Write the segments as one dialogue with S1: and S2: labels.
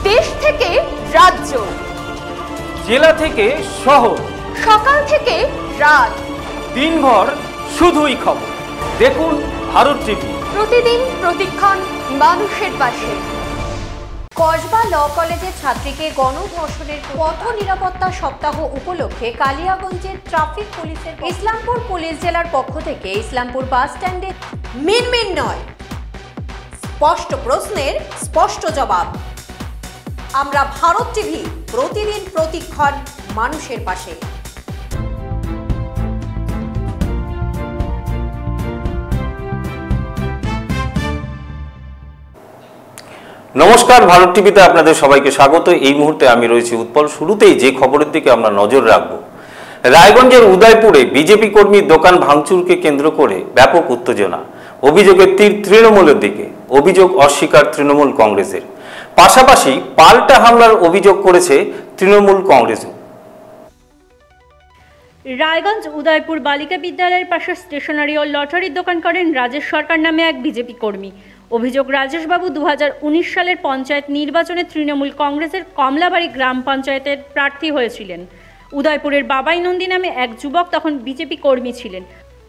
S1: দেশ থেকে রাজ্য,
S2: জেলা থেকে শহর,
S1: সকাল থেকে রাত,
S2: দিনভর শুধুই খবর। দেখুন ভারত টিভি।
S1: প্রতিদিন প্রতিক্ষণ মানুষের পাশে। কসবা ল কলেজের ছাত্রীকে গণধর্ষণের পথ নিরাপত্তা সপ্তাহ উপলক্ষে কালিয়াগঞ্জের ট্রাফিক পুলিশের ইসলামপুর পুলিশ জেলার পক্ষ থেকে ইসলামপুর বাস স্ট্যান্ডে মিনমিন নয়, স্পষ্ট প্রশ্নের স্পষ্ট জবাব। আমরা ভারত টিভি, প্রতিদিন প্রতিক্ষণ মানুষের পাশে।
S3: নমস্কার, ভারত টিভিতে আপনাদের সবাইকে স্বাগত। এই মুহূর্তে আমি রয়েছি উৎপল। শুরুতেই যে খবরের দিকে আমরা নজর রাখব, রায়গঞ্জের উদয়পুরে বিজেপি কর্মীর দোকান ভাঙচুরকে কেন্দ্র করে ব্যাপক উত্তেজনা। অভিযোগের তীর তৃণমূলের দিকে, অভিযোগ অস্বীকার তৃণমূল কংগ্রেসের। পাশাপাশি পাল্টা হামলার অভিযোগ করেছে তৃণমূল কংগ্রেসও।
S4: রায়গঞ্জ উদয়পুর বালিকা বিদ্যালয়ের পাশে স্টেশনারি ও লটারির দোকান করেন রাজেশ সরকার নামে এক বিজেপি কর্মী। অভিযোগ, রাজেশবাবু 2019 সালের পঞ্চায়েত নির্বাচনে তৃণমূল কংগ্রেসের কমলাবাড়ি গ্রাম পঞ্চায়েতের প্রার্থী হয়েছিলেন। উদয়পুরের বাবাই নন্দী নামে এক যুবক তখন বিজেপি কর্মী ছিলেন।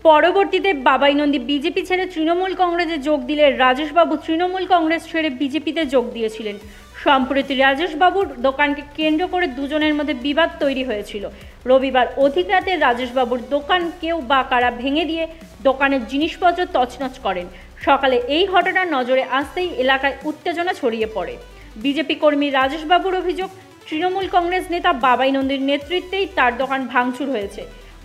S4: পরবর্তীতে বাবাই নন্দী বিজেপি ছেড়ে তৃণমূল কংগ্রেসে যোগ দিলে রাজেশবাবু তৃণমূল কংগ্রেস ছেড়ে বিজেপিতে যোগ দিয়েছিলেন। সম্প্রতি রাজেশবাবুর দোকানকে কেন্দ্র করে দুজনের মধ্যে বিবাদ তৈরি হয়েছিল। রবিবার অধিক রাতে রাজেশবাবুর দোকান কেউ বা কারা ভেঙে দিয়ে দোকানের জিনিসপত্র তছনছ করেন। সকালে এই ঘটনা নজরে আসতেই এলাকায় উত্তেজনা ছড়িয়ে পড়ে। বিজেপি কর্মী রাজেশবাবুর অভিযোগ, তৃণমূল কংগ্রেস নেতা বাবাই নন্দীর নেতৃত্বেই তার দোকান ভাঙচুর হয়েছে।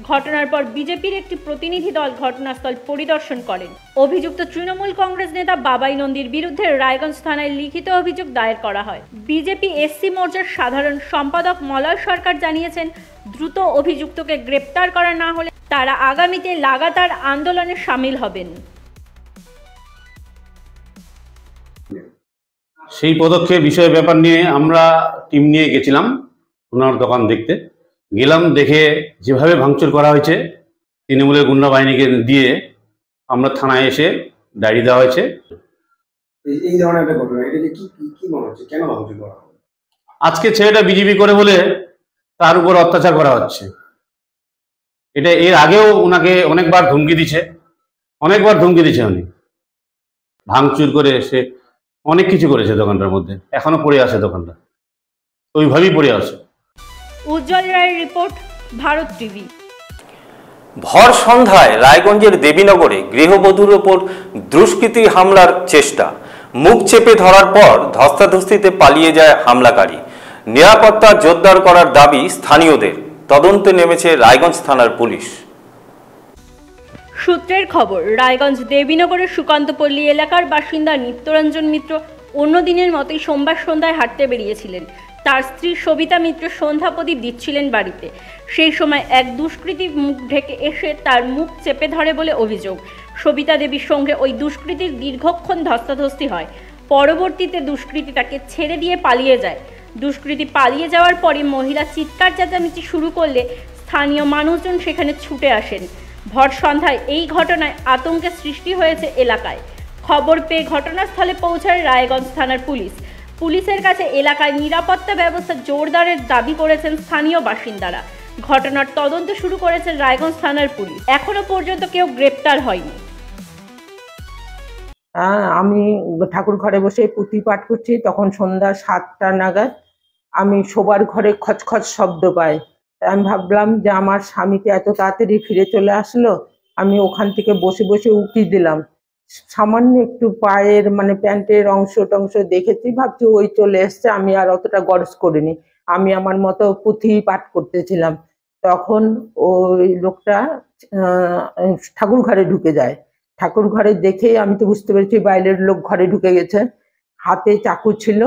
S4: ঘটনার পর বিজেপির একটি প্রতিনিধি দল ঘটনাস্থল পরিদর্শন করেন। অভিযুক্ত তৃণমূল কংগ্রেস নেতা বাবাই নন্দীর বিরুদ্ধে রায়গঞ্জ থানায় লিখিত অভিযোগ দায়ের করা হয়। বিজেপি এসসি মোর্চার সাধারণ সম্পাদক মলয় সরকার জানিয়েছেন, দ্রুত অভিযুক্তকে গ্রেপ্তার করা না হলে তারা আগামীতে লাগাতার আন্দোলনে সামিল হবেন।
S5: সেই পদক্ষেপ বিষয় ব্যাপার নিয়ে আমরা টিম নিয়ে গেছিলাম ওনার দোকান দেখতে। গেলাম, দেখে যেভাবে ভাঙচুর করা হয়েছে তৃণমূলের গুন্ডা বাহিনীকে দিয়ে আমরা থানায় এসে ডায়েরি দেওয়া হয়েছে।
S6: এই ধরনের একটা ঘটনা, এটা যে কি মনে হচ্ছে, কেন ভাঙচুর করা হবে?
S5: আজকে ছেলেটা বিজেপি করে বলে তার উপর অত্যাচার করা হচ্ছে। এটা এর আগেও ওনাকে অনেকবার ধমকি দিচ্ছে উনি। ভাঙচুর করে সে অনেক কিছু করেছে দোকানটার মধ্যে, এখনো পড়ে আছে দোকানটা, ওইভাবেই পড়ে আছে।
S4: উজ্জ্বল রায়ের রিপোর্ট, ভারত টিভি।
S3: ভর সন্ধ্যায় রায়গঞ্জের দেবীনগরে গৃহবধূর ওপর দুষ্কৃতী হামলার চেষ্টা। মুখ চেপে ধরার পর ধস্তাধস্তিতে পালিয়ে যায় হামলাকারী। নিরাপত্তা জোরদার করার দাবি স্থানীয়দের। তদন্তে নেমেছে রায়গঞ্জ থানার পুলিশ।
S4: সূত্রের খবর, রায়গঞ্জ দেবীনগরের সুকান্তপল্লী এলাকার বাসিন্দা নিত্যরঞ্জন মিত্র অন্য দিনের মতোই সোমবার সন্ধ্যায় হাঁটতে বেরিয়েছিলেন। তার স্ত্রী সবিতা মিত্র সন্ধ্যা প্রদীপ দিচ্ছিলেন বাড়িতে। সেই সময় এক দুষ্কৃতী মুখ ঢেকে এসে তার মুখ চেপে ধরে বলে অভিযোগ। সবিতা দেবীর সঙ্গে ওই দুষ্কৃতীর দীর্ঘক্ষণ ধস্তাধস্তি হয়। পরবর্তীতে দুষ্কৃতী তাকে ছেড়ে দিয়ে পালিয়ে যায়। দুষ্কৃতী পালিয়ে যাওয়ার পরে মহিলা চিৎকার চেঁচামেচি শুরু করলে স্থানীয় মানুষজন সেখানে ছুটে আসেন। ভর সন্ধ্যায় এই ঘটনায় আতঙ্কের সৃষ্টি হয়েছে এলাকায়। খবর পেয়ে ঘটনাস্থলে পৌঁছায় রায়গঞ্জ থানার পুলিশ। পুলিশের কাছে এলাকায় নিরাপত্তা ব্যবস্থা জোরদারের দাবি করেছেন স্থানীয় বাসিন্দারা। ঘটনার তদন্ত শুরু করেছে রায়গঞ্জ থানার পুলিশ। এখনো পর্যন্ত কেউ গ্রেপ্তার হয়নি।
S7: আমি ঠাকুর ঘরে বসে পুঁথি পাঠ করছি, তখন সন্ধ্যা 7টা নাগাদ আমি শোবার ঘরে খচখচ শব্দ পাই। আমি ভাবলাম যে আমার স্বামীকে এত তাড়াতাড়ি ফিরে চলে আসলো। আমি ওখান থেকে বসে বসে উকি দিলাম, সামান্য একটু পায়ের প্যান্টের অংশ টংশ দেখেছি, ভাবছি ওই চলে এসছে। আমি আর অতটা গরজ করিনি, আমি আমার মতো পুঁথি পাঠ করতেছিলাম। তখন ওই লোকটা ঠাকুর ঘরে ঢুকে যায়। ঠাকুর ঘরে দেখেই আমি তো বুঝতে পেরেছি বাইরের লোক ঘরে ঢুকে গেছে। হাতে চাকু ছিল,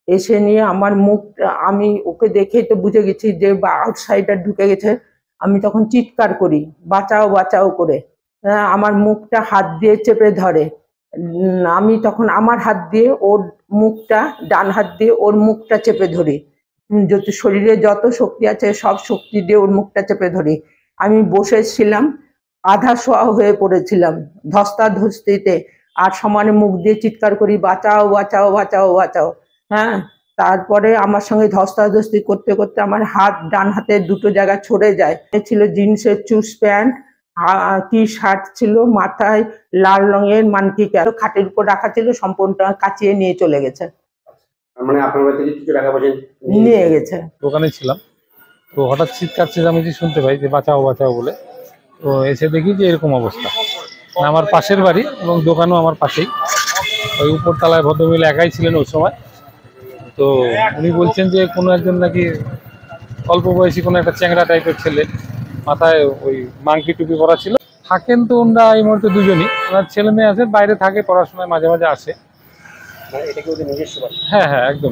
S7: এসে নিয়ে আমার মুখ, আমি ওকে দেখেই তো বুঝে গেছি যে আউটসাইডার ঢুকে গেছে। আমি তখন চিৎকার করি, বাঁচাও বাঁচাও করে। আমার মুখটা হাত দিয়ে চেপে ধরে। আমি তখন আমার হাত দিয়ে ওর মুখটা, ডান হাত দিয়ে ওর মুখটা চেপে ধরি। শরীরে যত শক্তি আছে সব শক্তি দিয়ে ওর মুখটা চেপে ধরি। আমি বসেছিলাম, আধা শোয়া হয়ে পড়েছিলাম ধস্তাধস্তিতে, আর সমানে মুখ দিয়ে চিৎকার করি, বাঁচাও বাঁচাও বাঁচাও বাঁচাও। হ্যাঁ, তারপরে আমার সঙ্গে ধস্তাধস্তি করতে করতে আমার ডান হাতের দুটো জায়গা ছড়ে যায়। ছিল জিন্সের চুজ প্যান্ট, টি শার্ট ছিল, মাথায় লাল রঙের মানটিকা, খাটের উপর রাখা ছিল, সম্পূর্ণ কাচিয়ে নিয়ে চলে গেছে।
S6: মানে আপনার বাড়ি থেকে কিছু টাকা পয়সা
S7: নিয়ে গেছে।
S8: দোকানে ছিলাম, তো হঠাৎ চিৎকার চেঁচামেচি শুনতে পাই যে বাঁচাও বাঁচাও বলে। তো এসে দেখি যে এরকম অবস্থা। আমার পাশের বাড়ি এবং দোকানও আমার পাশেই। ওই উপরতলায় ভদ্রমহিলা একাই ছিলেন ওই সময়। তো উনি বলছেন যে কোনো একজন নাকি অল্প বয়সী কোনো একটা চ্যাংড়া টাইপের ছেলে, মাথায় ওই মাংকি টুপি পরা ছিল। থাকেন তো ওনারা এই মুহূর্তে দুজনই, ওনার ছেলে মেয়ে আছে, বাইরে থাকে, পড়াশোনায় মাঝে মাঝে আসে। হ্যাঁ হ্যাঁ, একদম।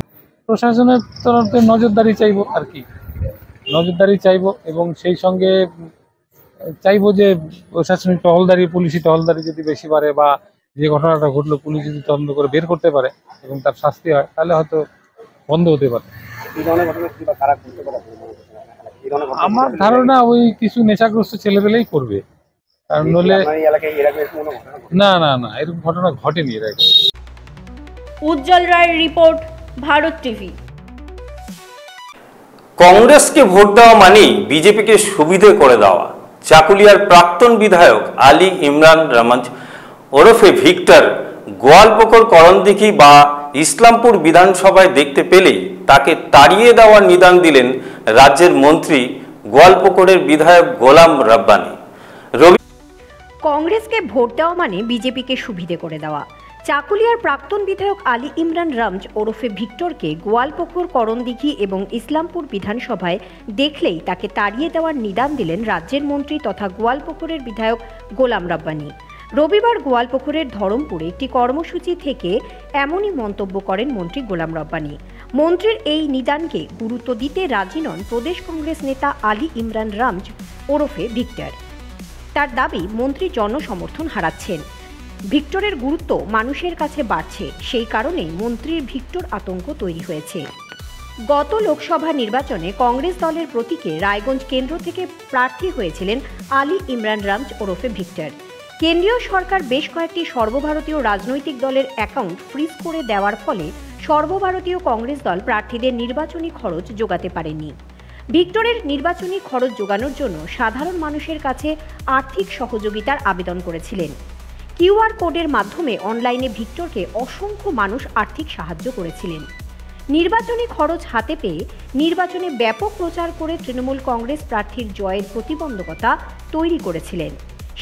S8: প্রশাসনের তরফে নজরদারি চাইবো আর কি, নজরদারি চাইবো, এবং সেই সঙ্গে চাইবো যে প্রশাসনিক টহলদারি, পুলিশি টহলদারি যদি বেশি বাড়ে, বা যে ঘটনাটা ঘটলো পুলিশ যদি তদন্ত করে বের করতে পারে এবং তার শাস্তি হয়, তাহলে হয়তো বন্ধ হতে পারে। আমার ধারণা ওই কিছু নেশাগ্রস্ত ছেলেবেলেই করবে, কারণ নইলে না না না এরকম ঘটনা ঘটেনি এর আগে।
S4: উজ্জ্বল রায়ের রিপোর্ট, ভারত টিভি।
S3: কংগ্রেসকে ভোট দেওয়া মানেই বিজেপিকে সুবিধে করে দেওয়া। চাকুলিয়ার প্রাক্তন বিধায়ক আলী ইমরান রহমান ওরফে ভিক্টর গোয়ালপুকুর করণদিঘি বা ইসলামপুর বিধানসভায় দেখতে পেলেই তাকে তাড়িয়ে দেওয়ার নিদান দিলেন রাজ্যের মন্ত্রী গোয়ালপুকুরের বিধায়ক গোলাম রব্বানী।
S1: কংগ্রেসকে ভোট দেওয়া মানে বিজেপিকে সুবিধে করে দেওয়া। চাকুলিয়ার প্রাক্তন বিধায়ক আলী ইমরান রামজ ওরফে ভিক্টরকে গোয়ালপুকুর করণদিঘি এবং ইসলামপুর বিধানসভায় দেখলেই তাকে তাড়িয়ে দেওয়ার নিদান দিলেন রাজ্যের মন্ত্রী তথা গোয়ালপুকুরের বিধায়ক গোলাম রব্বানী। রবিবার গোয়ালপুকুরের ধরমপুরে একটি কর্মসূচি থেকে এমনই মন্তব্য করেন মন্ত্রী গোলাম রব্বানী। মন্ত্রীর এই নিদানকে গুরুত্ব দিতে রাজি নন প্রদেশ কংগ্রেস নেতা আলী ইমরান রামজ ওরফে ভিক্টর। তার দাবি মন্ত্রী জনসমর্থন হারাচ্ছেন। ভিক্টরের গুরুত্ব মানুষের কাছে বাড়ছে, সেই কারণেই মন্ত্রীর ভিক্টর আতঙ্ক তৈরি হয়েছে। গত লোকসভা নির্বাচনে কংগ্রেস দলের প্রতীকে রায়গঞ্জ কেন্দ্র থেকে প্রার্থী হয়েছিলেন আলী ইমরান রামজ ওরফে ভিক্টর। কেন্দ্রীয় সরকার বেশ কয়েকটি সর্বভারতীয় রাজনৈতিক দলের অ্যাকাউন্ট ফ্রিজ করে দেওয়ার ফলে সর্বভারতীয় কংগ্রেস দল প্রার্থীদের নির্বাচনী খরচ জোগাতে পারেনি। ভিক্টরের নির্বাচনী খরচ জোগানোর জন্য সাধারণ মানুষের কাছে আর্থিক সহযোগিতার আবেদন করেছিলেন। কিউআর কোডের মাধ্যমে অনলাইনে ভিক্টরকে অসংখ্য মানুষ আর্থিক সাহায্য করেছিলেন। নির্বাচনী খরচ হাতে পেয়ে নির্বাচনে ব্যাপক প্রচার করে তৃণমূল কংগ্রেস প্রার্থীর জয়ের প্রতিবন্ধকতা তৈরি করেছিলেন।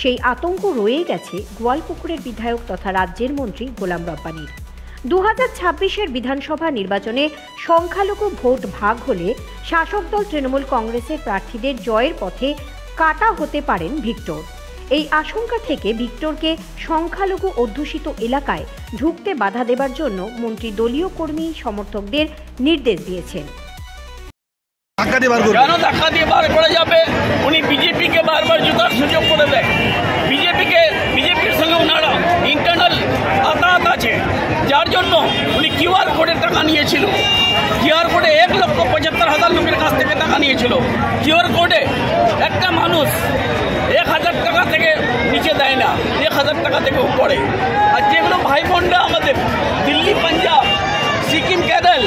S1: সেই আতঙ্ক রয়েই গেছে গোয়ালপুকুরের বিধায়ক তথা রাজ্যের মন্ত্রী গোলাম রব্বানীর। 2026-এর বিধানসভা নির্বাচনে সংখ্যালঘু ভোট ভাগ হলে শাসক দল তৃণমূল কংগ্রেসের প্রার্থীদের জয়ের পথে কাটা হতে পারেন ভিক্টর। এই আশঙ্কা থেকে ভিক্টরকে সংখ্যালঘু অধ্যুষিত এলাকায় ঢুকতে বাধা দেবার জন্য মন্ত্রী দলীয় কর্মী সমর্থকদের নির্দেশ দিয়েছেন।
S9: কেন ধাক্কা দিয়ে বার করা যাবে? উনি বিজেপিকে বারবার জুতার সুযোগ করে দেয়। বিজেপির সঙ্গে ওনারা ইন্টারনাল আতাত আছে, যার জন্য উনি কিউআর কোডের টাকা নিয়েছিল। কিউআর কোডে 1,75,000 লোকের কাছ থেকে টাকা নিয়েছিল। কিউআর কোডে একটা মানুষ 1,000 টাকা থেকে নিচে দেয় না, 1,000 টাকা থেকে উপরে। আর যেগুলো ভাই বোনরা আমাদের দিল্লি, পাঞ্জাব, সিকিম, কেরল,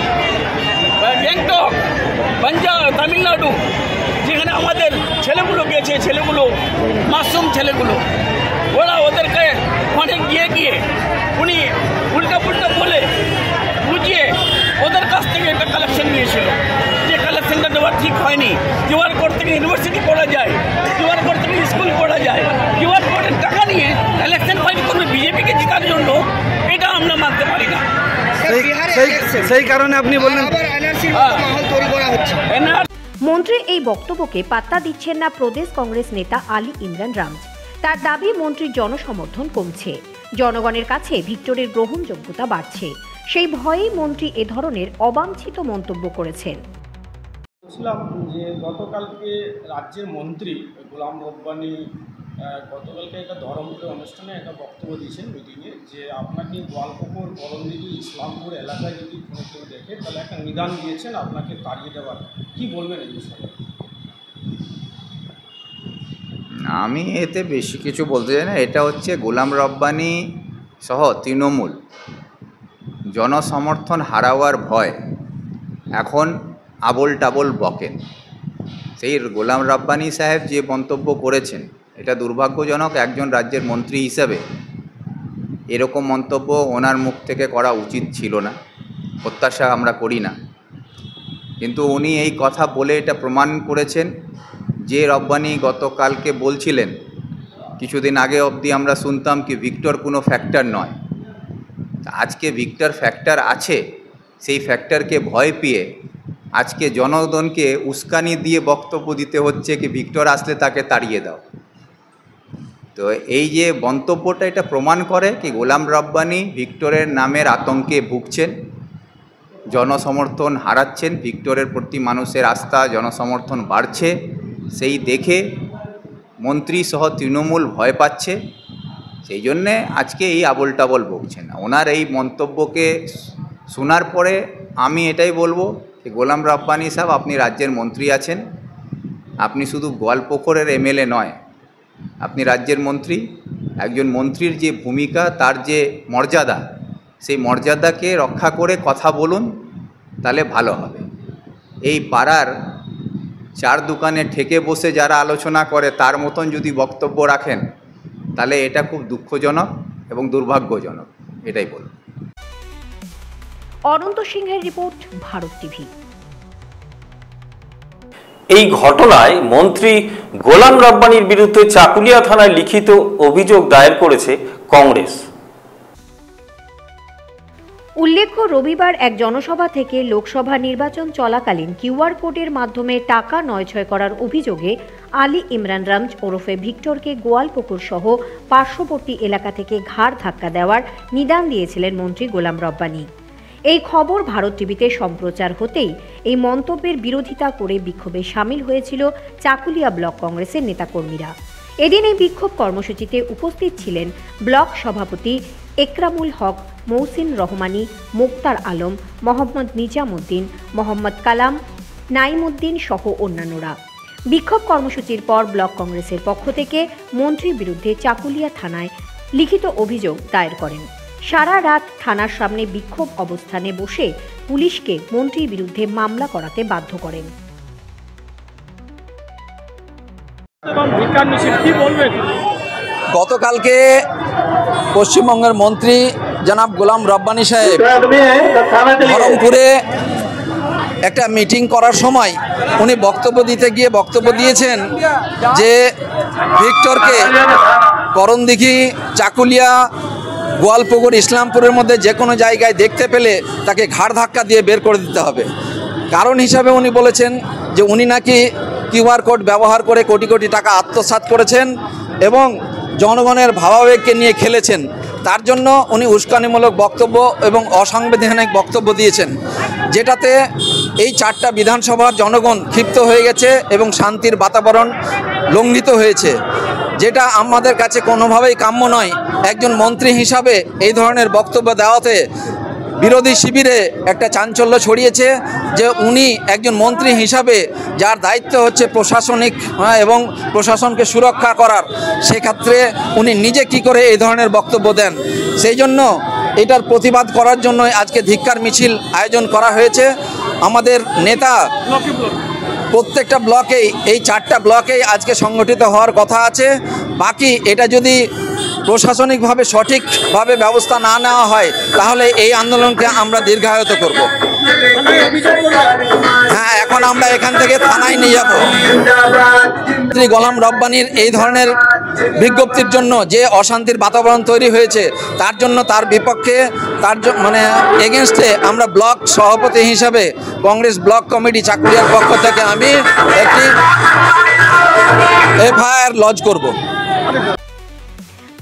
S9: গ্যাংটক, পাঞ্জাব, তামিলনাড়ু, যেখানে আমাদের ছেলেগুলো গেছে, ছেলেগুলো মাসুম ছেলেগুলো, ওরা ওদেরকে ওখানে গিয়ে উনি উল্টা পুল্টা বলে বুঝিয়ে ওদের কাছ থেকে একটা কালেকশন নিয়েছিল। যে কালেকশনটা দেওয়া ঠিক হয়নি। কিউআর কোড থেকে ইউনিভার্সিটি পড়া যায়, কিউআর কোড থেকে স্কুল পড়া যায়। কিউআর কোডের টাকা নিয়ে ইলেকশন ফাইট করবে বিজেপিকে জেতার জন্য, এটা আমরা মানতে পারি না।
S10: সেই কারণে আপনি বললেন
S1: মন্ত্রীর এই বক্তব্যকে পাত্তা দিচ্ছেন না প্রদেশ কংগ্রেস নেতা আলী ইমরান রামজ। তার দাবি মন্ত্রীর জনসমর্থন কমছে, জনগণের কাছে ভিক্টরের গ্রহণযোগ্যতা বাড়ছে। সেই ভয়েই মন্ত্রী এ ধরনের অবাঞ্ছিত মন্তব্য করেছেন।
S11: বলছিলাম যে গতকালকে রাজ্যের মন্ত্রী গোলাম রব্বানী গতকালকে একটা ধরমপুরের অনুষ্ঠানে একটা বক্তব্য দিয়েছেন মিটিংয়ে, যে আপনাকে গোয়ালপুকুর, করণদিঘি, ইসলামপুর এলাকায় যদি কোনো কেউ দেখে তাহলে একটা নিদান দিয়েছেন আপনাকে তাড়িয়ে দেওয়ার। কি বলবেন এই বিষয়ে?
S12: আমি এতে বেশি কিছু বলতে চাই না। এটা হচ্ছে গোলাম রব্বানী সহ তৃণমূল জনসমর্থন হারাওয়ার ভয় এখন আবোল টাবোল বকেন। সেই গোলাম রাব্বানি সাহেব যে মন্তব্য করেছেন এটা দুর্ভাগ্যজনক। একজন রাজ্যের মন্ত্রী হিসাবে এরকম মন্তব্য ওনার মুখ থেকে করা উচিত ছিল না, প্রত্যাশা আমরা করি না। কিন্তু উনি এই কথা বলে এটা প্রমাণ করেছেন যে রব্বানি গতকালকে বলছিলেন, কিছুদিন আগে অবধি আমরা শুনতাম কি ভিক্টর কোনো ফ্যাক্টর নয়, আজকে ভিক্টর ফ্যাক্টর আছে। সেই ফ্যাক্টরকে ভয় পেয়ে আজকে জনগণকে উস্কানি দিয়ে বক্তব্য দিতে হচ্ছে কি ভিক্টর আসলে তাকে তাড়িয়ে দাও। তো এই যে মন্তব্যটা এটা প্রমাণ করে কি গোলাম রাব্বানি ভিক্টরের নামের আতঙ্কে ভুগছেন, জনসমর্থন হারাচ্ছেন, ভিক্টরের প্রতি মানুষের আস্থা জনসমর্থন বাড়ছে, সেই দেখে মন্ত্রী সহ তৃণমূল ভয় পাচ্ছে। সেই জন্যে আজকে এই আবোল টাবোল বকছেন। ওনার এই মন্তব্যকে শোনার পরে আমি এটাই বলবো যে গোলাম রাব্বানি সাহেব, আপনি রাজ্যের মন্ত্রী আছেন, আপনি শুধু গোয়ালপুকুরের এমএলএ নয়, আপনি রাজ্যের মন্ত্রী। একজন মন্ত্রীর যে ভূমিকা, তার যে মর্যাদা, সেই মর্যাদাকে রক্ষা করে কথা বলুন, তাহলে ভালো হবে। এই পাড়ার চার দোকানে ঠেকে বসে যারা আলোচনা করে তার মতন যদি বক্তব্য রাখেন, তাহলে এটা খুব দুঃখজনক এবং দুর্ভাগ্যজনক, এটাই বলব।
S1: অনন্ত সিংহের রিপোর্ট, ভারত টিভি।
S3: এই ঘটনায় মন্ত্রী গোলাম রাব্বানির বিরুদ্ধে চাকুলিয়া থানায় লিখিত অভিযোগ দায়ের করেছে কংগ্রেস।
S1: উল্লেখ্য, রবিবার এক জনসভা থেকে লোকসভা নির্বাচন চলাকালীন কিউআর কোডের মাধ্যমে টাকা নয়ছয় করার অভিযোগে আলী ইমরান রামজ ওরফে ভিক্টরকে গোয়ালপুকুর সহ পার্শ্ববর্তী এলাকা থেকে ঘাড় ধাক্কা দেওয়ার নিদান দিয়েছিলেন মন্ত্রী গোলাম রাব্বানি। এই খবর ভারত টিভিতে সম্প্রচার হতেই এই মন্তব্যের বিরোধিতা করে বিক্ষোভে সামিল হয়েছিল চাকুলিয়া ব্লক কংগ্রেসের নেতাকর্মীরা। এদিন এই বিক্ষোভ কর্মসূচিতে উপস্থিত ছিলেন ব্লক সভাপতি একরামুল হক, মৌসিন রহমানি, মুক্তার আলম, মোহাম্মদ নিজামুদ্দিন, মোহাম্মদ কালাম, নাইমুদ্দিন সহ অন্যান্যরা। বিক্ষোভ কর্মসূচির পর ব্লক কংগ্রেসের পক্ষ থেকে মন্ত্রীর বিরুদ্ধে চাকুলিয়া থানায় লিখিত অভিযোগ দায়ের করেন। সারা রাত থানার সামনে বিক্ষোভ অবস্থানে বসে পুলিশকে মন্ত্রীর বিরুদ্ধে মামলা করাতে বাধ্য করেন।
S10: গতকালকে পশ্চিমবঙ্গের মন্ত্রী জনাব গোলাম রাব্বানি সাহেব ধরমপুরে একটা মিটিং করার সময় উনি বক্তব্য দিতে গিয়ে বক্তব্য দিয়েছেন যে ভিক্টরকে করণদিঘি, চাকুলিয়া, গোয়ালপুকুর, ইসলামপুরের মধ্যে যে কোনো জায়গায় দেখতে পেলে তাকে ঘাড় ধাক্কা দিয়ে বের করে দিতে হবে। কারণ হিসাবে উনি বলেছেন যে উনি নাকি কিউআর কোড ব্যবহার করে কোটি কোটি টাকা আত্মসাৎ করেছেন এবং জনগণের ভাবাবেগকে নিয়ে খেলেছেন। তার জন্য উনি উস্কানিমূলক বক্তব্য এবং অসাংবিধানিক বক্তব্য দিয়েছেন, যেটাতে এই 4টা বিধানসভার জনগণ ক্ষিপ্ত হয়ে গেছে এবং শান্তির বাতাবরণ লঙ্ঘিত হয়েছে, যেটা আমাদের কাছে কোনোভাবেই কাম্য নয়। একজন মন্ত্রী হিসাবে এই ধরনের বক্তব্য দেওয়াতে বিরোধী শিবিরে একটা চাঞ্চল্য ছড়িয়েছে যে উনি একজন মন্ত্রী হিসাবে যার দায়িত্ব হচ্ছে প্রশাসনিক এবং প্রশাসনকে সুরক্ষা করার, সেক্ষেত্রে উনি নিজে কি করে এই ধরনের বক্তব্য দেন। সেই জন্য এটার প্রতিবাদ করার জন্য আজকে ধিক্কার মিছিল আয়োজন করা হয়েছে। আমাদের নেতা প্রত্যেকটা ব্লকেই, এই 4টা ব্লকেই আজকে সংগঠিত হওয়ার কথা আছে। বাকি এটা যদি প্রশাসনিকভাবে সঠিকভাবে ব্যবস্থা না নেওয়া হয় তাহলে এই আন্দোলনকে আমরা দীর্ঘায়িত করব। হ্যাঁ, এখন আমরা এখান থেকে থানায় নিয়ে যাব। শ্রী গোলাম রাব্বানির এই ধরনের বিজ্ঞপ্তির জন্য যে অশান্তির বাতাবরণ তৈরি হয়েছে, তার জন্য তার বিপক্ষে, তার মানে এগেনস্টে আমরা ব্লক সভাপতি হিসাবে কংগ্রেস ব্লক কমিটি চাকুলিয়ার পক্ষ থেকে আমি একটি এফআইআর লজ করব।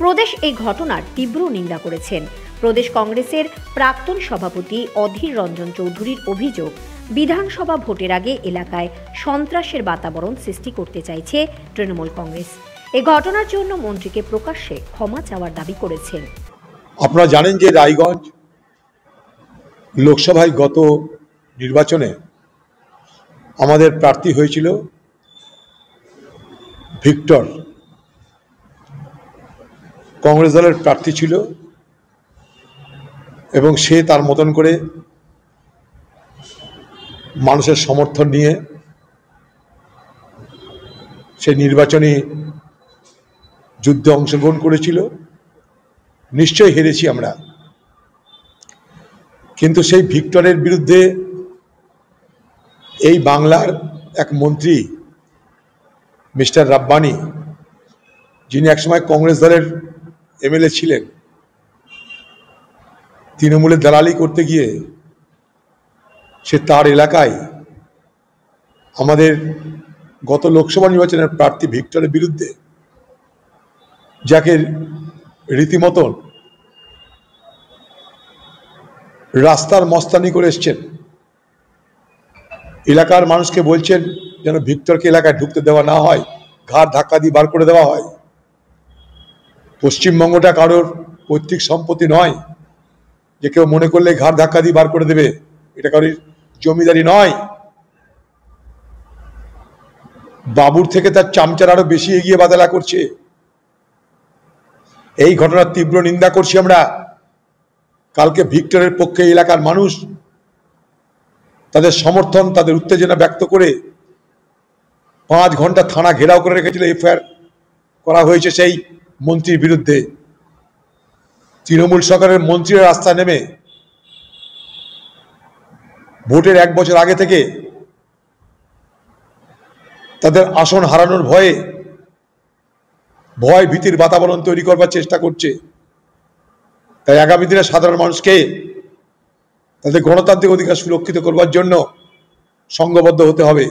S1: প্রদেশ এই ঘটনার তীব্র নিন্দা করেছেন। প্রদেশ কংগ্রেসের প্রাক্তন সভাপতি অধীর রঞ্জন চৌধুরীর অভিযোগ, বিধানসভা ভোটের আগে এলাকায় সন্ত্রাসের বাতাবরণ সৃষ্টি করতে চাইছে তৃণমূল কংগ্রেস। এই ঘটনার জন্য মন্ত্রীকে প্রকাশ্যে ক্ষমা চাওয়ার দাবি করেছেন।
S13: আপনারা জানেন যে রায়গঞ্জ লোকসভায় গত নির্বাচনে আমাদের প্রার্থী হয়েছিল ভিক্টর, কংগ্রেস দলের প্রার্থী ছিল এবং সে তার মতন করে মানুষের সমর্থন নিয়ে সে নির্বাচনী যুদ্ধে অংশগ্রহণ করেছিল। নিশ্চয়ই হেরেছি আমরা, কিন্তু সেই ভিক্টরের বিরুদ্ধে এই বাংলার এক মন্ত্রী মিস্টার রাব্বানি, যিনি একসময় কংগ্রেস দলের এমএলএ ছিলেন, তৃণমূলের দালালি করতে গিয়ে সে তার এলাকায় আমাদের গত লোকসভা নির্বাচনের প্রার্থী ভিক্টরের বিরুদ্ধে, যাকে রীতিমতন রাস্তার মস্তানি করে এসছেন, এলাকার মানুষকে বলছেন যেন ভিক্টরকে এলাকায় ঢুকতে দেওয়া না হয়, ঘাড় ধাক্কা দিয়ে বার করে দেওয়া হয়। পশ্চিমবঙ্গটা কারোর পৈতৃক সম্পত্তি নয় যে কেউ মনে করলে ঘাড় ধাক্কা দিয়ে বার করে দেবে, এটা কারোর জমিদারি নয়। বাবুর থেকে তার চামচার আরো বেশি এগিয়ে বাদালা করছে। এই ঘটনার তীব্র নিন্দা করছি আমরা। কালকে ভিক্টরের পক্ষে এলাকার মানুষ তাদের সমর্থন, তাদের উত্তেজনা ব্যক্ত করে 5 ঘন্টা থানা ঘেরাও করে রেখেছিল। এফআইআর করা হয়েছে সেই মন্ত্রীর বিরুদ্ধে। তৃণমূল সরকারের মন্ত্রীরা রাস্তায় নেমে ভোটের 1 বছর আগে থেকে তাদের আসন হারানোর ভয় ভীতির বাতাবরণ তৈরি করবার চেষ্টা করছে। তাই আগামী দিনে সাধারণ মানুষকে তাদের গণতান্ত্রিক অধিকার সুরক্ষিত করবার জন্য সংঘবদ্ধ হতে হবে।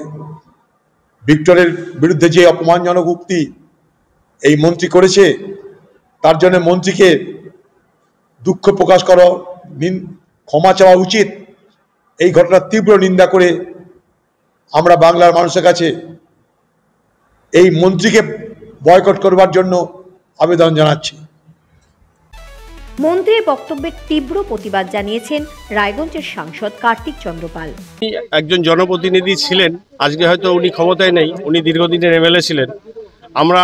S13: ভিক্টরের বিরুদ্ধে যে অপমানজনক উক্তি এই মন্ত্রী করেছে, তার জন্য মন্ত্রীকে দুঃখ প্রকাশ করা, ক্ষমা চাওয়া উচিত। এই ঘটনার তীব্র নিন্দা করে আমরা বাংলার মানুষের কাছে এই মন্ত্রীকে বয়কট করবার জন্য আবেদন জানাচ্ছি।
S1: মন্ত্রীর বক্তব্যের তীব্র প্রতিবাদ জানিয়েছেন রায়গঞ্জের সাংসদ কার্তিক চন্দ্র পাল।
S11: একজন জনপ্রতিনিধি ছিলেন, আজকে হয়তো উনি ক্ষমতায় নেই, উনি দীর্ঘদিনের এমএলএ ছিলেন। আমরা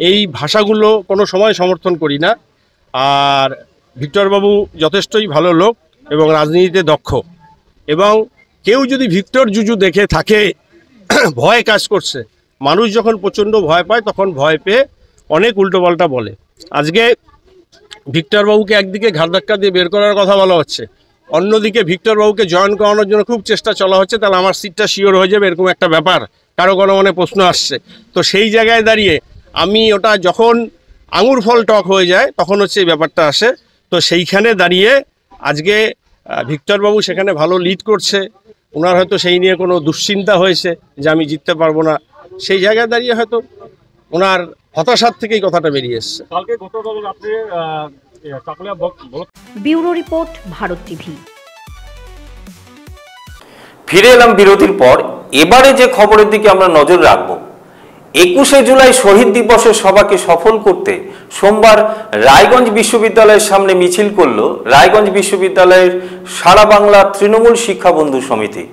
S11: এই ভাষাগুলো কোনো সময় সমর্থন করি না। আর ভিক্টরবাবু যথেষ্টই ভালো লোক এবং রাজনীতিতে দক্ষ, এবং কেউ যদি ভিক্টর জুজু দেখে থাকে ভয় কাজ করছে, মানুষ যখন প্রচণ্ড ভয় পায় তখন ভয় পেয়ে অনেক উল্টোপাল্টা বলে। আজকে ভিক্টরবাবুকে একদিকে ঘাড় ধাক্কা দিয়ে বের করার কথা বলা হচ্ছে, অন্যদিকে ভিক্টরবাবুকে জয়েন করানোর জন্য খুব চেষ্টা চলা হচ্ছে, তাহলে আমার সিটটা শিওর হয়ে যাবে এরকম একটা ব্যাপার কারো মনে প্রশ্ন আসছে। তো সেই জায়গায় দাঁড়িয়ে আমি ওটা যখন আঙুর ফল টক হয়ে যায় তখন হচ্ছে এই ব্যাপারটা আসে। তো সেইখানে দাঁড়িয়ে আজকে ভিক্টরবাবু সেখানে ভালো লিড করছে, ওনার হয়তো সেই নিয়ে কোনো দুশ্চিন্তা হয়েছে যে আমি জিততে পারবো না, সেই জায়গায় দাঁড়িয়ে হয়তো ওনার হতাশার থেকেই কথাটা বেরিয়ে এসছে।
S1: Bureau report, Bharat TV.
S3: ফিরে এলাম বিরতির পর। এবারে যে খবরের দিকে আমরা নজর রাখবো, 21শে জুলাই শহীদ দিবসের সভাকে সফল করতে সোমবার রায়গঞ্জ বিশ্ববিদ্যালয়ের সামনে মিছিল করল রায়গঞ্জ বিশ্ববিদ্যালয়ের সারা বাংলা তৃণমূল শিক্ষা বন্ধু সমিতি।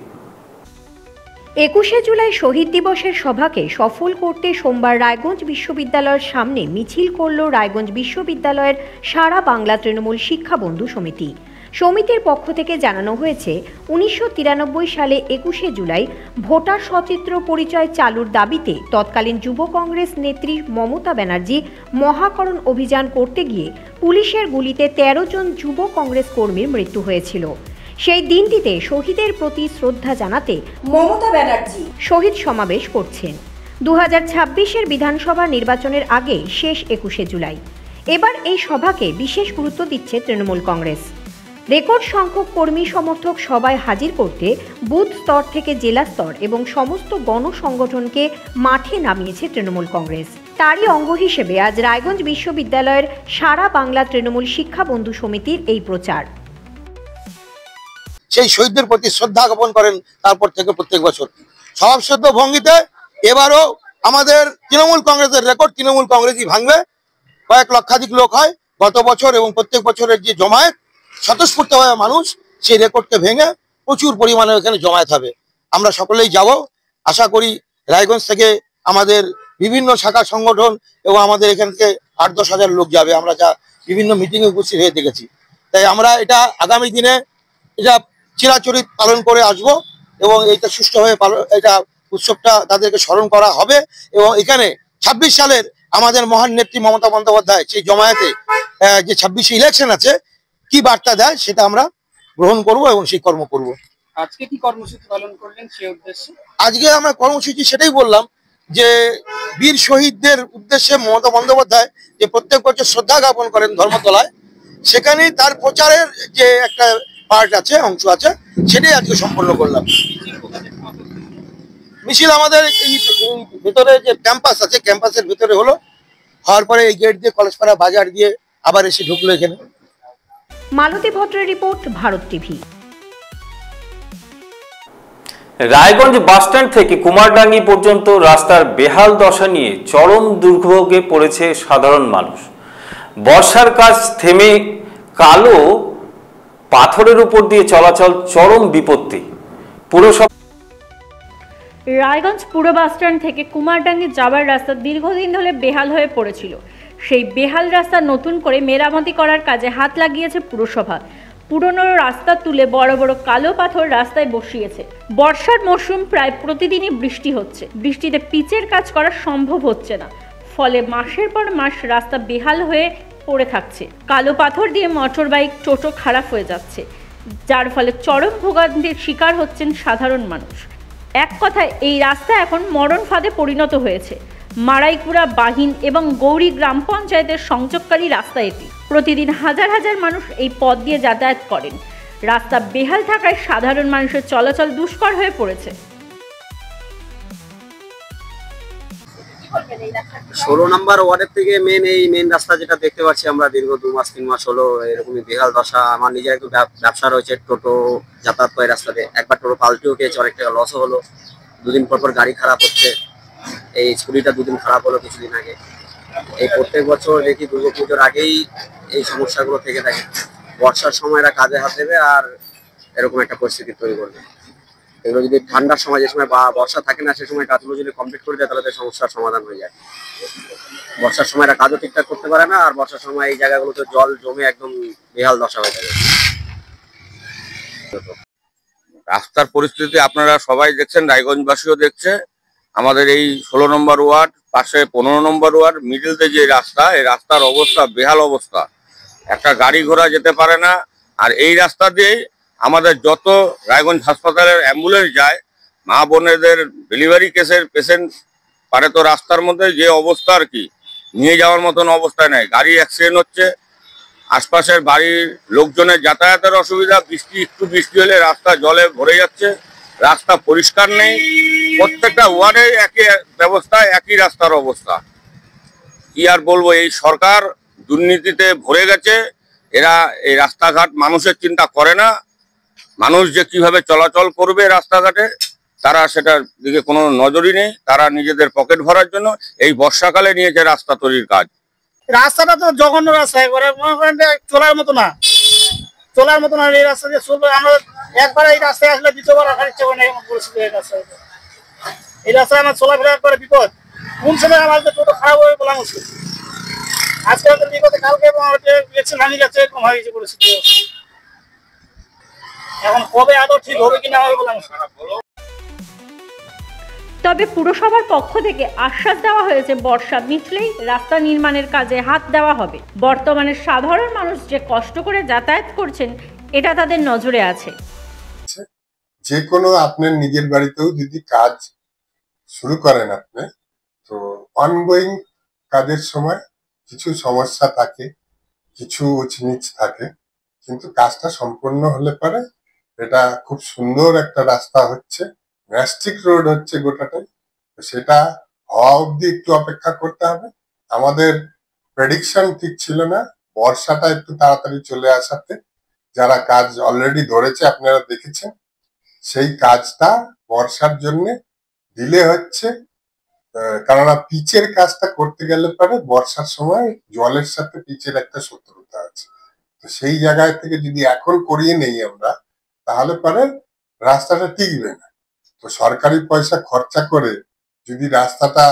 S1: 21শে জুলাই শহীদ দিবসের সভাকে সফল করতে সোমবার রায়গঞ্জ বিশ্ববিদ্যালয়ের সামনে মিছিল করল রায়গঞ্জ বিশ্ববিদ্যালয়ের সারা বাংলা তৃণমূল শিক্ষা বন্ধু সমিতি। সমিতির পক্ষ থেকে জানানো হয়েছে, 1993 সালে 21শে জুলাই ভোটার সচিত্র পরিচয় চালুর দাবিতে তৎকালীন যুব কংগ্রেস নেত্রী মমতা ব্যানার্জি মহাকরণ অভিযান করতে গিয়ে পুলিশের গুলিতে 13 জন যুব কংগ্রেস কর্মীর মৃত্যু হয়েছিল। সেই দিনটিতে শহীদের প্রতি শ্রদ্ধা জানাতে মমতা ব্যানার্জি শহীদ সমাবেশ করছেন। 2026-এর বিধানসভা নির্বাচনের আগে শেষ 21শে জুলাই। এবার এই সভাকে বিশেষ গুরুত্ব দিচ্ছে তৃণমূল কংগ্রেস। রেকর্ড সংখ্যক কর্মী সমর্থক সভায় হাজির করতে বুথ স্তর থেকে জেলা স্তর এবং সমস্ত গণসংগঠনকে মাঠে নামিয়েছে তৃণমূল কংগ্রেস। তারই অঙ্গ হিসেবে আজ রায়গঞ্জ বিশ্ববিদ্যালয়ের সারা বাংলা তৃণমূল শিক্ষা বন্ধু সমিতির এই প্রচার।
S14: সেই শহীদদের প্রতি শ্রদ্ধা জ্ঞাপন করেন তারপর থেকে প্রত্যেক বছর স্বভাবসিদ্ধ ভঙ্গিতে এবারও আমাদের তৃণমূল কংগ্রেসের রেকর্ড তৃণমূল কংগ্রেসই ভাঙবে। কয়েক লক্ষাধিক লোক হয় গত বছর এবং প্রত্যেক বছরের যে জমায়েত স্বতঃস্ফূর্তভাবে মানুষ সেই রেকর্ডকে ভেঙে প্রচুর পরিমাণে এখানে জমায়েত হবে। আমরা সকলেই যাব, আশা করি রায়গঞ্জ থেকে আমাদের বিভিন্ন শাখা সংগঠন এবং আমাদের এখান থেকে 8-10 হাজার লোক যাবে। আমরা যা বিভিন্ন মিটিংয়ে উপস্থিত হয়ে দেখেছি, তাই আমরা এটা আগামী দিনে এটা চিরাচরিত পালন করে আসব এবং এইটা সুষ্ঠুভাবে এটা উৎসবটা তাদেরকে স্মরণ করা হবে। এবং এখানে 26 সালের আমাদের মহান নেত্রী মমতা বন্দ্যোপাধ্যায় সেই জমায়েতে যে 26 ইলেকশন আছে কি বার্তা দেয় সেটা আমরা গ্রহণ করব এবং সেই কর্ম করব।
S11: আজকে কি কর্মসূচি পালন করলেন সেই উদ্দেশ্যে?
S14: আজকে আমরা কর্মসূচি সেটাই বললাম যে বীর শহীদদের উদ্দেশ্যে মমতা বন্দ্যোপাধ্যায় যে প্রত্যেক বছর শ্রদ্ধা জ্ঞাপন করেন ধর্মতলায়, সেখানেই তার প্রচারের যে একটা পার্ট আছে, অংশ আছে, সেটাই আজকে সম্পন্ন করলাম। মিছিল আমাদের এই ভেতরে যে ক্যাম্পাস আছে, ক্যাম্পাসের ভেতরে হলো, হওয়ার পরে এই গেট দিয়ে কলেজপাড়া বাজার দিয়ে আবার এসে ঢুকলো এখানে।
S1: মালতী ভদ্রের report, Bharat TV.
S3: Raiganj bus stand থেকে কুমারডাঙ্গি পর্যন্ত রাস্তার বেহাল দশা নিয়ে চরম দুর্ভোগে পড়েছে সাধারণ মানুষ। বর্ষার কাজ থেমে কালো পাথরের উপর দিয়ে চলাচল চরম বিপত্তি। পুরসভা
S4: রায়গঞ্জ পুরো বাসস্ট্যান্ড থেকে কুমারডাঙ্গি যাওয়ার রাস্তা দীর্ঘদিন ধরে বেহাল হয়ে পড়েছিল। সেই বেহাল রাস্তা নতুন করে মেরামতি করার কাজে হাত লাগিয়েছে পুরসভা। পুরনো রাস্তা তুলে বড় বড় কালো পাথর রাস্তায় বসিয়েছে। বর্ষার মরশুম, প্রায় প্রতিদিনই বৃষ্টি হচ্ছে। বৃষ্টিতে পিচের কাজ করা সম্ভব হচ্ছে না, ফলে মাসের পর মাস রাস্তা বেহাল হয়ে পড়ে থাকছে। কালো পাথর দিয়ে মোটর বাইক, টোটো খারাপ হয়ে যাচ্ছে, যার ফলে চরম ভোগান্তির শিকার হচ্ছেন সাধারণ মানুষ। এক কথায় এই রাস্তা এখন মরণ ফাঁদে পরিণত হয়েছে। মারাইকুড়া, বাহিন এবং গৌরী গ্রাম পঞ্চায়েতের সংযোগকারী রাস্তা এটি। প্রতিদিন হাজার হাজার মানুষ এই পথ দিয়ে যাতায়াত করেন। রাস্তা বেহাল থাকায় সাধারণ মানুষের চলাচল দুষ্কর হয়ে পড়েছে।
S15: 16 নম্বর ওয়ার্ডের থেকে মেন রাস্তা যেটা দেখতে পাচ্ছি আমরা, দীর্ঘ 2 মাস 3 মাস হলো এরকমই বেহাল দশা। আমার নিজের একটু ব্যবসা রয়েছে, টোটো যাতায়াত করে রাস্তাতে। একবার টোটো পাল্টিও খেয়েছে, অনেক টাকা লসও হলো। 2 দিন পর গাড়ি খারাপ হচ্ছে। এই স্কুটিটা 2 দিন খারাপ হলো কিছুদিন আগে। এই প্রত্যেক বছর দেখি দুর্গাপুজোর আগেই এই সমস্যাগুলো থেকে থাকে। বর্ষার সময় এরা কাজে হাত দেবে আর এরকম একটা পরিস্থিতি তৈরি করবে। এগুলো যদি ঠান্ডার সময়, যে সময় বা বর্ষা থাকে না, সে সময় কাজগুলো যদি কমপ্লিট করে দেয় তাহলে সমস্যার সমাধান হয়ে যায়। বর্ষার সময় এরা কাজও ঠিকঠাক করতে পারে না, আর বর্ষার সময় এই জায়গাগুলোতে জল জমে একদম বেহাল দশা হয়ে যাবে।
S16: রাস্তার পরিস্থিতি আপনারা সবাই দেখছেন, রায়গঞ্জবাসীও দেখছে। আমাদের এই 16 নম্বর ওয়ার্ড, পাশে 15 নম্বর ওয়ার্ড, মিডিলতে যে রাস্তা, এই রাস্তার অবস্থা বেহাল অবস্থা। একটা গাড়ি ঘোড়া যেতে পারে না। আর এই রাস্তা দিয়েই আমাদের যত রায়গঞ্জ হাসপাতালের অ্যাম্বুলেন্স যায়, মা বোনেদের ডেলিভারি কেসের পেশেন্ট পারে তো রাস্তার মধ্যে যে অবস্থা আর কি, নিয়ে যাওয়ার মতন অবস্থায় নেই। গাড়ি অ্যাক্সিডেন্ট হচ্ছে, আশপাশের বাড়ির লোকজনের যাতায়াতের অসুবিধা। একটু বৃষ্টি হলে রাস্তা জলে ভরে যাচ্ছে, রাস্তা পরিষ্কার নেই। প্রত্যেকটা ওয়ার্ডে একই ব্যবস্থা, একই রাস্তার অবস্থা। কি আর বলবো, এই সরকার দুর্নীতিতে ভরে গেছে। এরা এই রাস্তাঘাট মানুষের চিন্তা করে না। মানুষ যে কিভাবে চলাচল করবে রাস্তাঘাটে, তারা সেটার দিকে কোনো নজরই নেই। তারা নিজেদের পকেট ভরার জন্য এই বর্ষাকালে নিয়েছে রাস্তা তৈরির কাজ।
S17: রাস্তাটা তো জঘন্য রাস্তা, একবারে মনে করেন চলার মতো না, চলার মতো না। এই রাস্তা দিয়ে চলবে, আমরা একবার এই রাস্তায় আসলে দ্বিতীয়বার আসার ইচ্ছে করে না, এমন পরিস্থিতি এই রাস্তায়। এই রাস্তায় আমার চলাফেরা একবারে বিপদ। কোন সময় আমার টোটো খারাপ হয়ে বলা মুশকিল। আজকে হয়তো বিপদে, কালকে ইলেকশন হারিয়ে যাচ্ছে, এরকম হয়ে গেছে পরিস্থিতি। এখন কবে আদৌ ঠিক হবে কিনা হবে বলা মুশকিল।
S4: তবে পুরসভার পক্ষ থেকে আশ্বাস দেওয়া হয়েছে, বর্ষা মিটলেই রাস্তা নির্মাণের কাজে হাত দেওয়া হবে। বর্তমানে সাধারণ মানুষ যে কষ্ট করে যাতায়াত করছেন, এটা তাদের নজরে আছে।
S18: যে কোনো আপনার নিজের বাড়িতেও যদি কাজ শুরু করেন আপনি, তো অনগোয়িং কাজের সময় কিছু সমস্যা থাকে, কিছু উচনিচ থাকে, কিন্তু কাজটা সম্পূর্ণ হলে পরে এটা খুব সুন্দর একটা রাস্তা হচ্ছে, ম্যাস্টিক রোড হচ্ছে গোটাটাই। সেটা হওয়া অবধি একটু অপেক্ষা করতে হবে। আমাদের প্রেডিকশন ঠিক ছিল না, বর্ষাটা একটু তাড়াতাড়ি চলে আসাতে যারা কাজ অলরেডি ধরেছে আপনারা দেখেছেন, সেই কাজটা বর্ষার জন্য ডিলে হচ্ছে। কেননা পিচের কাজটা করতে গেলে পরে বর্ষার সময় জলের সাথে পিচের একটা শত্রুতা আছে। তো সেই জায়গায় থেকে যদি এখন করিয়ে নেই আমরা, তাহলে পরে রাস্তাটা টিকবে না। তো সরকারি পয়সা খরচা করে যদি রাস্তাটা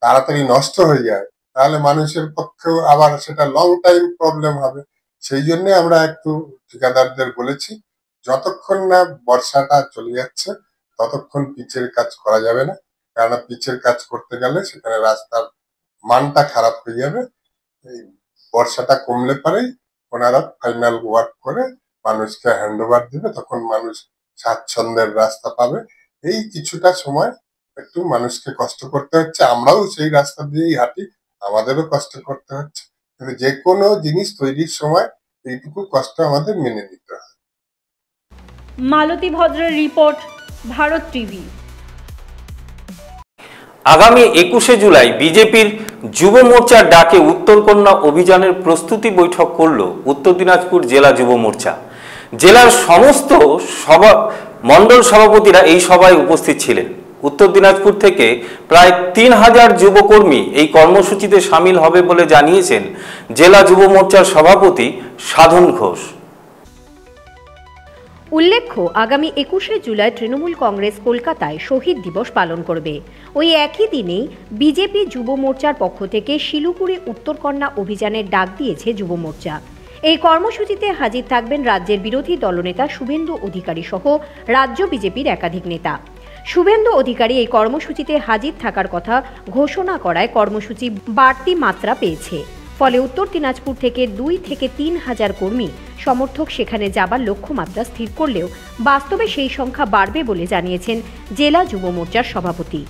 S18: তাড়াতাড়ি নষ্ট হয়ে যায়, তাহলে মানুষের পক্ষেও আবার সেটা লং টাইম প্রবলেম হবে। সেই জন্য আমরা একটু ঠিকাদারদের বলেছি, যতক্ষণ না বর্ষাটা চলে যাচ্ছে ততক্ষণ পিচের কাজ করা যাবে না, কেননা পিচের কাজ করতে গেলে সেখানে রাস্তার মানটা খারাপ হয়ে যাবে। এই বর্ষাটা কমলে পরেই ওনারা ফাইনাল ওয়ার্ক করে মানুষকে হ্যান্ড ওভার দেবে, তখন মানুষ স্বাচ্ছন্দ্যের রাস্তা পাবে। এই কিছুটা সময় একটু মানুষকে কষ্ট করতে হচ্ছে, আমরাও সেই রাস্তা দিয়েই হাঁটি, আমাদেরও কষ্ট করতে হচ্ছে, কিন্তু যে কোনো জিনিস তৈরির সময় এইটুকু কষ্ট আমাদের মেনে নিতে হয়।
S4: মালতী ভদ্রের রিপোর্ট, ভারত টিভি।
S3: আগামী 21শে জুলাই বিজেপির যুব মোর্চার ডাকে উত্তরকন্যা অভিযানের প্রস্তুতি বৈঠক করল উত্তর দিনাজপুর জেলা যুব মোর্চা। জেলার সমস্ত মণ্ডল সভাপতিরা এই সভায় উপস্থিত ছিলেন। উত্তর দিনাজপুর থেকে প্রায় 3000 যুবকর্মী এই কর্মসূচিতে সামিল হবে বলে জানিয়েছেন জেলা যুব মোর্চার সভাপতি সাধন ঘোষ।
S1: উল্লেখ্য, আগামী 21শে জুলাই তৃণমূল কংগ্রেস কলকাতায় শহীদ দিবস পালন করবে। ওই একই দিনেই বিজেপি যুব মোর্চার পক্ষ থেকে শিলিগুড়ি উত্তরকন্যা অভিযানের ডাক দিয়েছে যুব মোর্চা। এই কর্মসূচিতে হাজির থাকবেন রাজ্যের বিরোধী দলনেতা শুভেন্দু অধিকারী সহ রাজ্য বিজেপির একাধিক নেতা। শুভেন্দু অধিকারী এই কর্মসূচিতে হাজির থাকার কথা ঘোষণা করায় কর্মসূচি বাড়তি মাত্রা পেয়েছে। ফলে উত্তর দিনাজপুর থেকে 2 থেকে 3000 কর্মী সমর্থক সেখানে যাবার লক্ষ্যমাত্রা স্থির করলেও বাস্তবে সেই সংখ্যা বাড়বে বলে জানিয়েছেন জেলা যুব মোর্চার সভাপতি।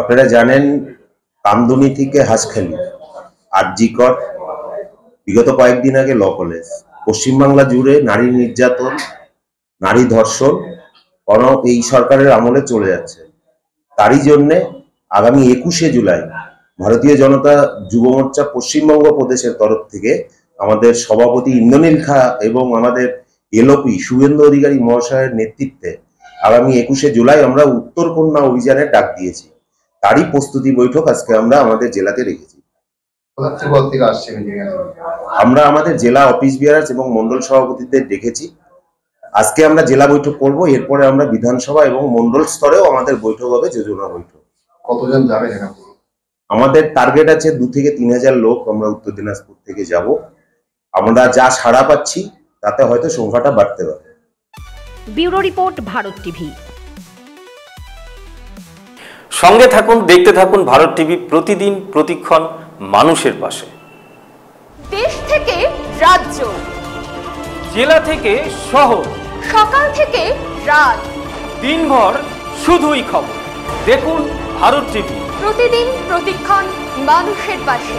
S19: আপনারা জানেন, কামদুনি থেকে হাঁসখালি, আরজিকর, বিগত কয়েকদিন আগে ল কলেজ, পশ্চিমবাংলা জুড়ে নারী নির্যাতন, নারী ধর্ষণ এই সরকারের আমলে চলে যাচ্ছে। তারই জন্যে আগামী 21শে জুলাই ভারতীয় জনতা যুব মোর্চা পশ্চিমবঙ্গ প্রদেশের তরফ থেকে আমাদের সভাপতি ইন্দ্রনীল খা এবং আমাদের এলওপি শুভেন্দু অধিকারী মহাশয়ের নেতৃত্বে আগামী 21শে জুলাই আমরা উত্তরকন্যা অভিযানের ডাক দিয়েছি। তারই প্রস্তুতি বৈঠক আজকে আমরা আমাদের জেলাতে রেখেছি। আমরা আমাদের জেলা অফিস বিয়ারার্স এবং মন্ডল সভাপতিদের ডেকেছি। আজকে আমরা জেলা বৈঠক করব, এরপরে আমরা বিধানসভা এবং মন্ডল স্তরেও আমাদের বৈঠক হবে, যোজনা বৈঠক।
S18: কতজন যাবেন?
S19: আমাদের টার্গেট আছে 2 থেকে 3000 লোক আমরা উত্তর দিনাজপুর থেকে যাব। আমরা যা সাড়া পাচ্ছি তাতে হয়তো সংখ্যাটা বাড়তে পারে।
S1: Bureau report, Bharat TV.
S3: সঙ্গে থাকুন, দেখতে থাকুন ভারত টিভি, প্রতিদিন প্রতিক্ষণ মানুষের পাশে।
S1: দেশ থেকে রাজ্য,
S2: জেলা থেকে শহর,
S1: সকাল থেকে রাত,
S2: দিনভর শুধুই খবর। দেখুন ভারত টিভি,
S1: প্রতিদিন প্রতিক্ষণ মানুষের পাশে।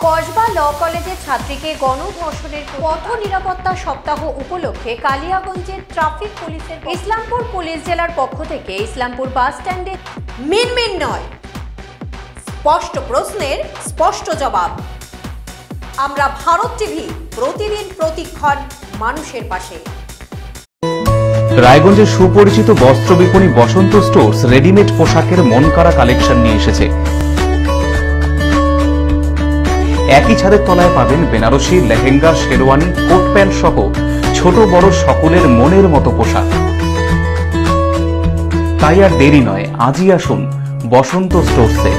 S1: কসবা ল কলেজের ছাত্রীকে গণধর্ষণের পথ নিরাপত্তা সপ্তাহ উপলক্ষে কালিয়াগঞ্জের ট্রাফিক পুলিশের ইসলামপুর পুলিশ জেলার পক্ষ থেকে ইসলামপুর বাস স্ট্যান্ডে মিনমিন নয়, স্পষ্ট প্রশ্নের স্পষ্ট জবাব। আমরা ভারত টিভি, প্রতিদিন প্রতিক্ষণ মানুষের পাশে।
S20: রায়গঞ্জের সুপরিচিত বস্ত্র বিপণী বসন্ত স্টোর্স রেডিমেড পোশাকের মনকাড়া কালেকশন নিয়ে এসেছে। একই ছাদের তলায় পাবেন বেনারসি, লেহেঙ্গা, শেরওয়ানি, কোট প্যান্ট সহ ছোট বড় সকলের মনের মতো পোশাক। তাই আর দেরি নয়, আজই আসুন বসন্ত স্টোর্সে।